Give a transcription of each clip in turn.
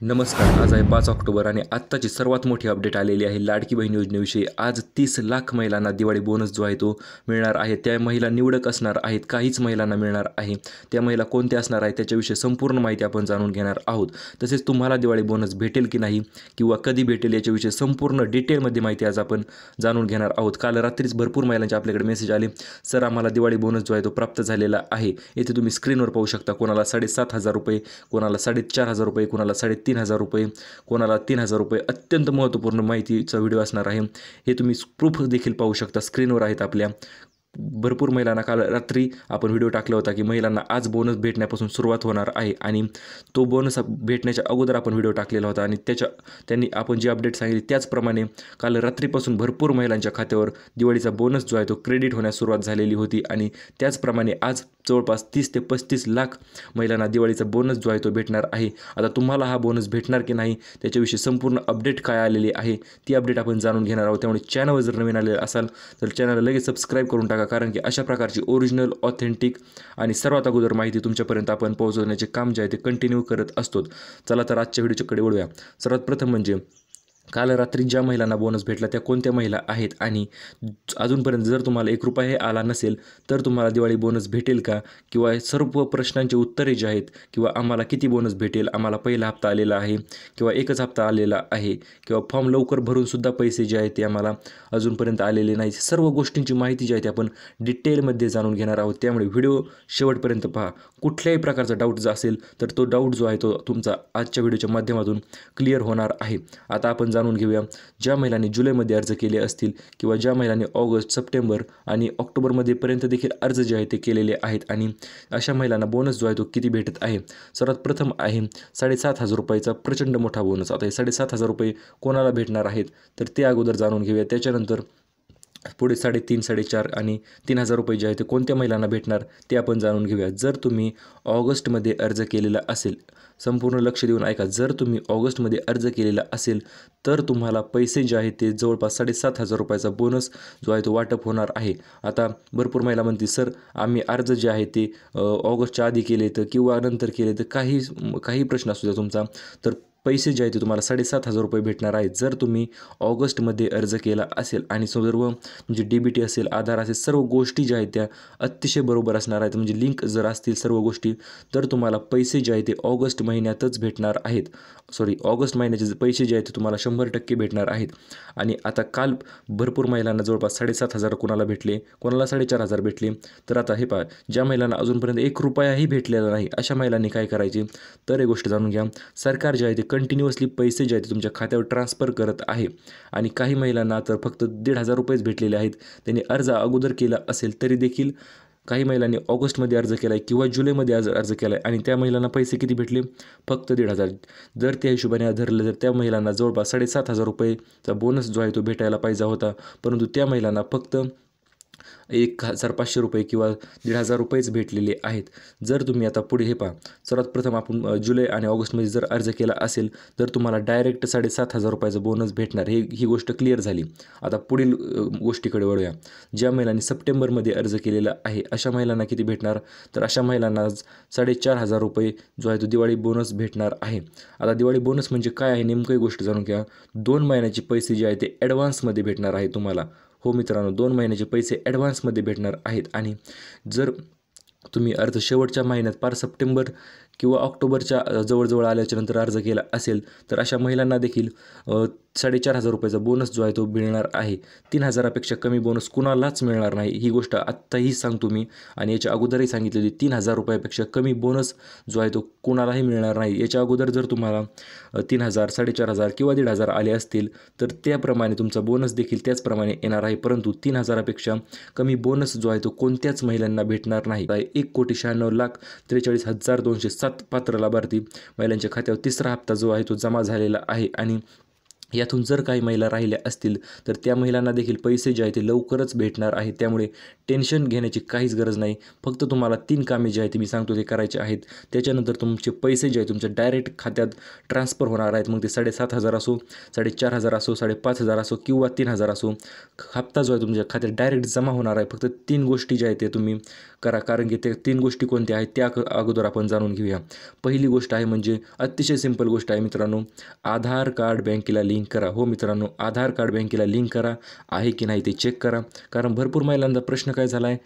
नमस्कार. आज आहे 5 ऑक्टोबर आणि आत्ताची सर्वात मोठी अपडेट आलेली आहे लाडकी बहीण योजनेविषयी. आज 30 लाख महिलांना दिवाळी बोनस जो आहे तो मिळणार आहे. त्या महिला निवडक असणार आहेत, काहीच महिलांना मिळणार आहे. त्या महिला कोणत्या असणार आहेत त्याच्याविषयी संपूर्ण माहिती आपण जाणून घेणार आहोत. तसेच तुम्हाला दिवाळी बोनस भेटेल की नाही किंवा कधी भेटेल याच्याविषयी संपूर्ण डिटेलमध्ये माहिती आज आपण जाणून घेणार आहोत. काल रात्रीच भरपूर महिलांचे आपल्याकडे मेसेज आले, सर आम्हाला दिवाळी बोनस जो आहे तो प्राप्त झालेला आहे. येथे तुम्ही स्क्रीनवर पाहू शकता. कोणाला 7,500 रुपये, कोणाला 4,500 रुपये, कोणाला 3,500 रुपये, कोणाला 3,000 रुपये. अत्यंत महत्त्वपूर्ण माहितीचा व्हिडिओ असणार आहे. हे तुम्ही प्रूफ देखील पाहू शकता, स्क्रीनवर आहेत आपल्या. भरपूर महिलांना काल रात्री आपण व्हिडिओ टाकला होता की महिलांना आज बोनस भेटण्यापासून सुरुवात होणार आहे आणि तो बोनस भेटण्याच्या अगोदर आपण व्हिडिओ टाकलेला होता आणि त्यांनी आपण जी अपडेट सांगितली त्याचप्रमाणे काल रात्रीपासून भरपूर महिलांच्या खात्यावर दिवाळीचा बोनस जो आहे तो क्रेडिट होण्यास सुरुवात झालेली होती आणि त्याचप्रमाणे आज जवळपास 30 ते 35 लाख महिलांना दिवाळीचा बोनस जो आहे तो भेटणार आहे. आता तुम्हाला हा बोनस भेटणार की नाही त्याच्याविषयी संपूर्ण अपडेट काय आलेली आहे ती अपडेट आपण जाणून घेणार आहोत. त्यामुळे चॅनलवर जर नवीन आलेले असाल तर चॅनलला लगेच सबस्क्राईब करून टाका, कारण की अशा प्रकारची ओरिजिनल, ऑथेंटिक आणि सर्वात अगोदर माहिती तुमच्यापर्यंत आपण पोहोचवण्याचे काम जे आहे ते कंटिन्यू करत असतो. चला तर आजच्या व्हिडिओच्याकडे वळूया. सर्वात प्रथम म्हणजे काल रात्री ज्या महिलांना बोनस भेटला त्या कोणत्या महिला आहेत आणि अजूनपर्यंत जर तुम्हाला ₹1 आला नसेल तर तुम्हाला दिवाळी बोनस भेटेल का, किंवा सर्व प्रश्नांची उत्तरे जी आहेत, किंवा आम्हाला किती बोनस भेटेल, आम्हाला पहिला हप्ता आलेला आहे किंवा एकच हप्ता आलेला आहे, किंवा फॉर्म लवकर भरूनसुद्धा पैसे जे आहेत ते आम्हाला अजूनपर्यंत आलेले नाही, सर्व गोष्टींची माहिती जी आहे ती आपण डिटेलमध्ये जाणून घेणार आहोत. त्यामुळे व्हिडिओ शेवटपर्यंत पहा. कुठल्याही प्रकारचा डाऊट जर असेल तर तो डाऊट जो आहे तो तुमचा आजच्या व्हिडिओच्या माध्यमातून क्लिअर होणार आहे. आता आपण जाणून घेऊया ज्या महिलांनी जुलैमध्ये अर्ज केले असतील किंवा ज्या महिलांनी ऑगस्ट, सप्टेंबर आणि ऑक्टोबरमध्ये पर्यंत देखील अर्ज जे आहे ते केलेले आहेत आणि अशा महिलांना बोनस जो आहे तो किती भेटत आहे. सर्वात प्रथम आहे 7,500 रुपयाचा प्रचंड मोठा बोनस. आता हे 7,500 रुपये कोणाला भेटणार आहेत तर ते अगोदर जाणून घेऊया. त्याच्यानंतर पुढे 3,500, 4,500 आणि 3,000 रुपये जे आहे ते कोणत्या महिलांना भेटणार ते आपण जाणून घेऊया. जर तुम्ही ऑगस्टमध्ये अर्ज केलेला असेल, संपूर्ण लक्ष देऊन ऐका, जर तुम्ही ऑगस्टमध्ये अर्ज केलेला असेल तर तुम्हाला पैसे जे आहेत ते जवळपास 7,500 रुपयाचा बोनस जो आहे तो वाटप होणार आहे. आता भरपूर महिला म्हणतील, सर आम्ही अर्ज जे आहे ते ऑगस्टच्या आधी केले तर किंवा नंतर केले तर काही प्रश्न असू द्या तुमचा, तर पैसे जे आहेत ते तुम्हाला 7,500 रुपये भेटणार आहेत. जर तुम्ही ऑगस्टमध्ये अर्ज केला असेल आणि सर्व म्हणजे DBT असेल, आधार असेल, सर्व गोष्टी ज्या आहेत त्या अतिशय बरोबर असणार आहेत, म्हणजे लिंक जर असतील सर्व गोष्टी, तर तुम्हाला पैसे जे आहेत ते ऑगस्ट महिन्यातच भेटणार आहेत. ऑगस्ट महिन्याचे पैसे जे आहेत ते तुम्हाला 100% भेटणार आहेत. आणि आता काल भरपूर महिलांना जवळपास 7,500 कोणाला भेटले, कोणाला 4,500 भेटले. तर आता हे पहा, ज्या महिलांना अजूनपर्यंत ₹1ही भेटलेला नाही अशा महिलांनी काय करायचे तर हे गोष्ट जाणून घ्या. सरकार जे आहे ते कंटिन्युअसली पैसे जे आहेत ते तुमच्या खात्यावर ट्रान्सफर करत आहे आणि काही महिलांना तर फक्त 1,500 रुपयेच भेटलेले आहेत. त्यांनी अर्ज अगोदर केला असेल तरी देखील काही महिलांनी ऑगस्टमध्ये अर्ज केला आहे किंवा जुलैमध्ये अर्ज केला आहे आणि त्या महिलांना पैसे किती भेटले, फक्त 1,500. जर त्या हिशोबाने धरलं तर त्या महिलांना जवळपास 7,500 रुपयेचा बोनस जो आहे तो भेटायला पाहिजे होता, परंतु त्या महिलांना फक्त 1,500 रुपये किंवा 1,500 रुपयेच भेटलेले आहेत. जर तुम्ही आता पुढे हे पहा, सर्वात प्रथम आपण जुलै आणि ऑगस्टमध्ये जर अर्ज केला असेल तर तुम्हाला डायरेक्ट 7,500 रुपयाचा बोनस भेटणार. ही गोष्ट क्लिअर झाली. आता पुढील गोष्टीकडे वळूया. ज्या महिलांनी सप्टेंबरमध्ये अर्ज केलेला आहे अशा महिलांना किती भेटणार, तर अशा महिलांना 4,500 रुपये जो आहे तो दिवाळी बोनस भेटणार आहे. आता दिवाळी बोनस म्हणजे काय आहे नेमकं गोष्ट जाणून घ्या. 2 महिन्याचे पैसे जे आहे ते ॲडव्हान्समध्ये भेटणार आहे तुम्हाला. हो मित्रांनो, 2 महिन्याचे पैसे ॲडव्हान्समध्ये भेटणार आहेत. आणि जर तुम्ही अर्ज शेवटच्या महिन्यात पार सप्टेंबर किंवा ऑक्टोबरच्या जवळजवळ आल्याच्या नंतर अर्ज केला असेल तर अशा महिलांना देखील 4,500 रुपयाचा बोनस जो आहे तो मिळणार आहे. 3,000पेक्षा कमी बोनस कुणालाच मिळणार नाही. ही गोष्ट आत्ताही सांगतो मी आणि याच्या अगोदरही सांगितलेली. 3,000 रुपयापेक्षा कमी बोनस जो आहे तो कुणालाही मिळणार नाही. याच्या अगोदर जर तुम्हाला 3,000, 4,500 किंवा 1,500 आले असतील तर त्याप्रमाणे तुमचा बोनस देखील त्याचप्रमाणे येणार आहे, परंतु 3,000पेक्षा कमी बोनस जो आहे तो कोणत्याच महिलांना भेटणार नाही. 1,96,43,207 पात्र लाभार्थी महिलांच्या खात्यावर तिसरा हप्ता जो आहे तो जमा झालेला आहे आणि यातून जर काही महिला राहिल्या असतील तर त्या महिलांना देखील पैसे जे आहेत ते लवकरच भेटणार आहेत. त्यामुळे टेन्शन घेण्याची काहीच गरज नाही. फक्त तुम्हाला 3 कामे जी आहेत ती मी सांगतो ते करायचे आहेत. त्याच्यानंतर तुमचे पैसे जे आहेत तुमच्या डायरेक्ट खात्यात ट्रान्सफर होणार आहेत. मग ते 7,500 असो, 4,500 असो, 5,500 असो किंवा 3,000 असो, हप्ता जो आहे तुमच्या खात्यात डायरेक्ट जमा होणार आहे. फक्त 3 गोष्टी ज्या आहेत ते तुम्ही करा. कारण की ते 3 गोष्टी कोणत्या आहेत त्या अगोदर आपण जाणून घेऊया. पहिली गोष्ट आहे म्हणजे अतिशय सिंपल गोष्ट आहे मित्रांनो, आधार कार्ड बँकेला लिंक करा. हो मित्रांनो, आधार कार्ड बँकेला लिंक करा. आहे की नाही ते चेक करा. कारण भरपूर महिलांचा प्रश्न काय झाला आहे,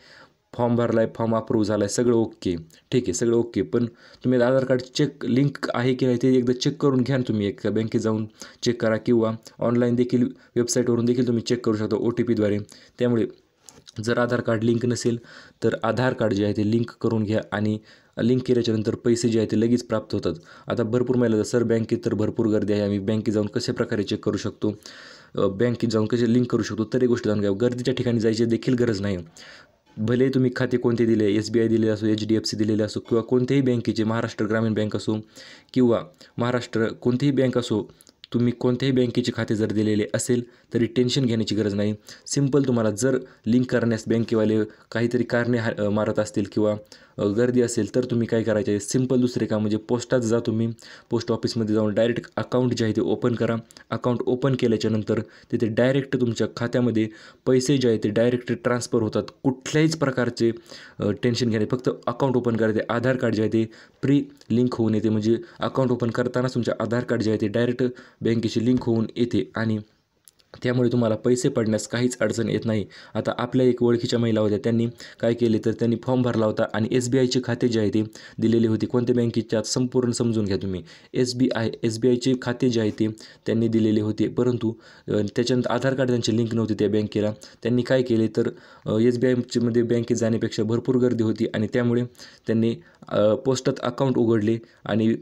फॉर्म भरला आहे, फॉर्म अप्रूव्ह झाला आहे, सगळं ओके, ठीक आहे, सगळं ओके, पण तुम्ही आधार कार्ड चेक लिंक आहे की नाही ते एकदा चेक करून घ्या. तुम्ही एक बँकेत जाऊन चेक करा किंवा ऑनलाईन देखील वेबसाईटवरून देखील तुम्ही चेक करू शकता OTPद्वारे. त्यामुळे जर आधार कार्ड लिंक नसेल तर आधार कार्ड जे आहे ते लिंक करून घ्या आणि लिंक केल्याच्यानंतर पैसे जे आहेत ते लगेच प्राप्त होतात. आता भरपूर महिला सर बँकेत तर भरपूर गर्दी आहे, आम्ही बँकेत जाऊन कशा प्रकारे चेक करू शकतो, बँकेत जाऊन कसे लिंक करू शकतो, तर एक गोष्ट जाणून घ्या. गर्दीच्या ठिकाणी जायची देखील गरज नाही. भले तुम्ही खाते कोणते दिले, SBI दिले असो, HDFC दिलेले असो किंवा कोणत्याही बँकेचे, महाराष्ट्र ग्रामीण बँक असो किंवा महाराष्ट्र कोणतीही बँक असो, तुम्ही कोणत्याही बँकेचे खाते जर दिलेले असेल तरी टेन्शन घेण्याची गरज नाही. सिंपल तुम्हाला जर लिंक करण्यास बँकेवाले काहीतरी कारणे मारत असतील किंवा गर्दी असेल तर तुम्ही काय करायचे आहे, सिंपल दुसरे काम म्हणजे पोस्टात जा. तुम्ही पोस्ट ऑफिसमध्ये जाऊन डायरेक्ट अकाउंट जे आहे ते ओपन करा. अकाउंट ओपन केल्याच्यानंतर तिथे डायरेक्ट तुमच्या खात्यामध्ये पैसे जे आहेत ते डायरेक्ट ट्रान्सफर होतात. कुठल्याहीच प्रकारचे टेन्शन घेणे, फक्त अकाउंट ओपन करायचे. आधार कार्ड जे आहे ते प्री लिंक होऊन येते, म्हणजे अकाउंट ओपन करतानाच तुमच्या आधार कार्ड जे आहे ते डायरेक्ट बँकेशी लिंक होऊन येते आणि त्यामुळे तुम्हाला पैसे पडण्यास काहीच अडचण येत नाही. आता आपल्या एक ओळखीच्या महिला होत्या, त्यांनी काय केले तर त्यांनी फॉर्म भरला होता आणि SBIचे खाते जे आहे ते दिलेले होते. कोणत्या बँकेच्या संपूर्ण समजून घ्या तुम्ही. SBIचे खाते जे आहे ते त्यांनी दिलेले होते, परंतु त्याच्यानंतर आधार कार्ड त्यांची लिंक नव्हती त्या बँकेला. त्यांनी काय केले तर SBIमध्ये बँकेत जाण्यापेक्षा भरपूर गर्दी होती आणि त्यामुळे त्यांनी पोस्टात अकाउंट उघडले आणि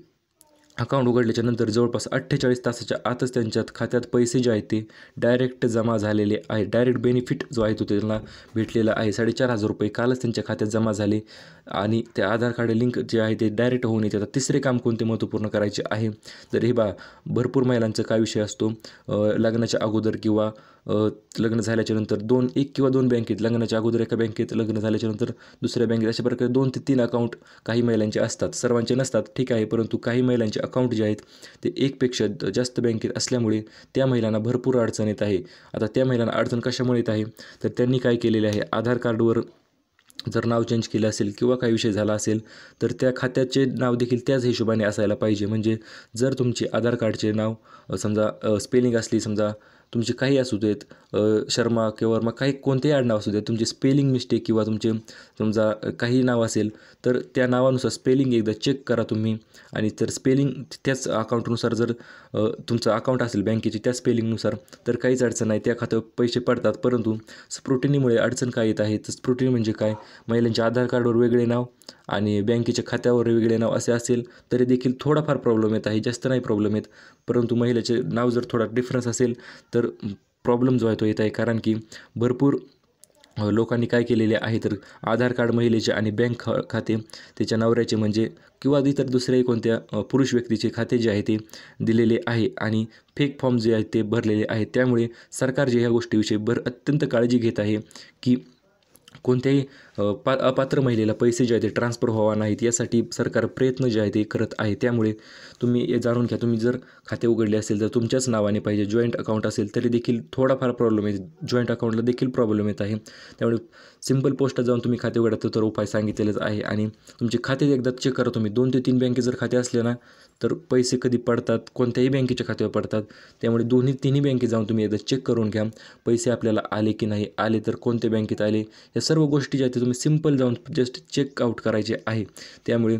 अकाउंट उघडल्याच्या नंतर जवळपास 48 तासाच्या आतच त्यांच्यात खात्यात पैसे जे आहेत ते डायरेक्ट जमा झालेले आहे. डायरेक्ट बेनिफिट जो आहे तो त्यांना भेटलेला आहे. 4,500 रुपये कालच त्यांच्या खात्यात जमा झाले आणि ते आधार कार्ड लिंक जे आहे ते डायरेक्ट होऊन येते. आता तिसरे काम कोणते महत्त्वपूर्ण करायचे आहे तर हे भरपूर महिलांचा काय विषय असतो, लग्नाच्या अगोदर किंवा लग्न झाल्याच्या नंतर 1 किंवा 2 बँकेत, लग्नाच्या अगोदर एका बँकेत, लग्न झाल्याच्या नंतर दुसऱ्या बँकेत, अशा प्रकारे 2 ते 3 अकाउंट काही महिलांचे असतात. सर्वांचे नसतात, ठीक आहे, परंतु काही महिलांचे अकाउंट जे आहेत ते एकपेक्षा जास्त बँकेत असल्यामुळे त्या महिलांना भरपूर अडचण येत आहे. आता त्या महिलांना अडचण कशामुळे येत आहे तर त्यांनी काय केलेले आहे, आधार कार्डवर जर नाव चेंज केलं असेल किंवा काही विषय झाला असेल तर त्या खात्याचे नाव देखील त्याच हिशोबाने असायला पाहिजे. म्हणजे जर तुमचे आधार कार्डचे नाव समजा स्पेलिंग असली, समजा तुमचे काही असू देत, शर्मा किंवा वर्मा, काही कोणतेही आडनाव असू देत, तुमचे स्पेलिंग मिस्टेक किंवा तुमचे समजा काही नाव असेल तर त्या नावानुसार स्पेलिंग एकदा चेक करा तुम्ही. आणि तर स्पेलिंग त्याच अकाउंटनुसार जर तुमचं अकाउंट असेल बँकेची त्या स्पेलिंगनुसार तर काहीच अडचण नाही, त्या खात्यावर पैसे पडतात. परंतु स्क्रुटिनीमुळे अडचण काय येत आहे तर स्क्रुटिनी म्हणजे काय, महिलांच्या आधार कार्डवर वेगळे नाव आणि बँकेच्या खात्यावर वेगळे नाव असे असेल तरी देखील थोडाफार प्रॉब्लेम येत आहे, जास्त नाही प्रॉब्लेम येत. परंतु महिलेचे नाव जर थोडा डिफरन्स असेल तर प्रॉब्लेम जो आहे तो येत आहे. कारण की भरपूर लोकांनी काय केलेले आहे तर आधार कार्ड महिलेचे आणि बँक खाते त्याच्या नवऱ्याचे म्हणजे किंवा इतर दुसऱ्याही कोणत्या पुरुष व्यक्तीचे खाते जे आहे ते दिलेले आहे आणि फेक फॉर्म जे आहेत ते भरलेले आहेत. त्यामुळे सरकार जे ह्या गोष्टीविषयी अत्यंत काळजी घेत आहे की कोणत्याही अपात्र महिलेला पैसे जे आहे ते ट्रान्सफर व्हावा नाहीत, यासाठी सरकार प्रयत्न जे आहे ते करत आहे. त्यामुळे तुम्ही हे जाणून घ्या, तुम्ही जर खाते उघडले असेल तर तुमच्याच नावाने पाहिजे. जॉईंट अकाउंट असेल तरी देखील थोडाफार प्रॉब्लेम येते, जॉईंट अकाउंटला देखील प्रॉब्लेम येत आहे. त्यामुळे सिंपल पोस्टात जाऊन तुम्ही खाते उघडा तर उपाय सांगितलेलेच आहे. आणि तुमचे खाते एकदा चेक करा तुम्ही. 2 ते 3 बँके जर खाते असले ना तर पैसे कधी पडतात, कोणत्याही बँकेच्या खात्यावर पडतात. त्यामुळे तिन्ही बँकेत जाऊन तुम्ही एकदा चेक करून घ्या, पैसे आपल्याला आले की नाही, आले तर कोणत्या बँकेत आले, या सर्व गोष्टी ज्या आहेत तुम्ही सिंपल जाऊन जस्ट चेकआउट करायचे आहे. त्यामुळे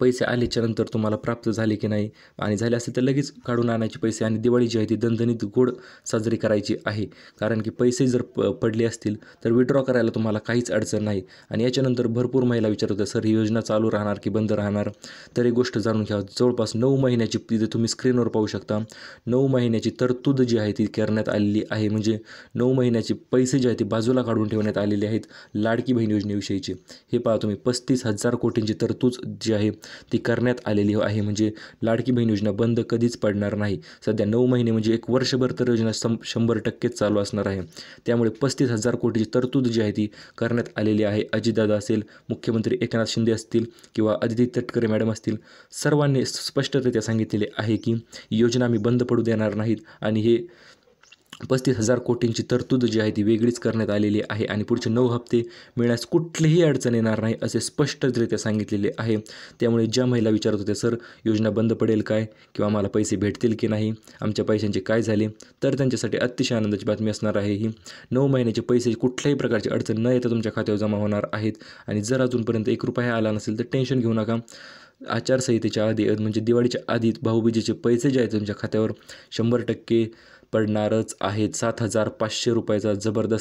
पैसे आल्याच्या नंतर तुम्हाला प्राप्त झाले की नाही, आणि झाले असेल तर लगेच काढून आणायचे पैसे आणि दिवाळी जी आहे ती दणदणीत गोड साजरी करायची आहे. कारण की पैसे जर पडले असतील तर विड्रॉ करायला तुम्हाला काहीच अडचण नाही. आणि याच्यानंतर भरपूर महिला विचारत होत्या सर ही योजना चालू राहणार की बंद राहणार, तर एक गोष्ट जाणून घ्या. जवळपास 9 महिन्याची, तिथे तुम्ही स्क्रीनवर पाहू शकता, 9 महिन्याची तरतूद जी आहे ती करण्यात आलेली आहे. म्हणजे 9 महिन्याचे पैसे जे आहेत ते बाजूला काढून ठेवण्यात आलेले आहेत लाडकी बहीण योजनेविषयीचे. हे पहा तुम्ही, 35,000 कोटींची तरतूद जी आहे ती करण्यात आलेली आहे. म्हणजे लाडकी बहीण योजना बंद कधीच पडणार नाही. सध्या 9 महिने म्हणजे 1 वर्षभर तर योजना 100% चालू असणार आहे. त्यामुळे 35,000 कोटीची तरतूद जी आहे ती करण्यात आलेली आहे. अजितदादा असेल, मुख्यमंत्री एकनाथ शिंदे असतील किंवा अदिती तटकरे मॅडम असतील, सर्वांनी स्पष्टरित्या सांगितलेले आहे की योजना आम्ही बंद पडू देणार नाहीत आणि हे 35,000 कोटींची तरतूद जी आहे ती वेगळीच करण्यात आलेली आहे आणि पुढचे 9 हप्ते मिळण्यास कुठलीही अडचण येणार नाही असे स्पष्टरित्या सांगितलेले आहे. त्यामुळे ज्या महिला विचारत होत्या, सर योजना बंद पडेल काय किंवा आम्हाला पैसे भेटतील की नाही, आमच्या पैशांचे काय झाले, तर त्यांच्यासाठी अतिशय आनंदाची बातमी असणार आहे ही. 9 महिन्याचे पैसे कुठल्याही प्रकारची अडचण न येता तुमच्या खात्यावर जमा होणार आहेत. आणि जर अजूनपर्यंत 1 रुपया आला नसेल तर टेन्शन घेऊ नका. आचारसंहितेच्या आधी म्हणजे दिवाळीच्या आधी भाऊबीजेचे पैसे जे आहेत तुमच्या खात्यावर 100% पडणारच आहेत. 7,500 रुपयाचा जबरदस्त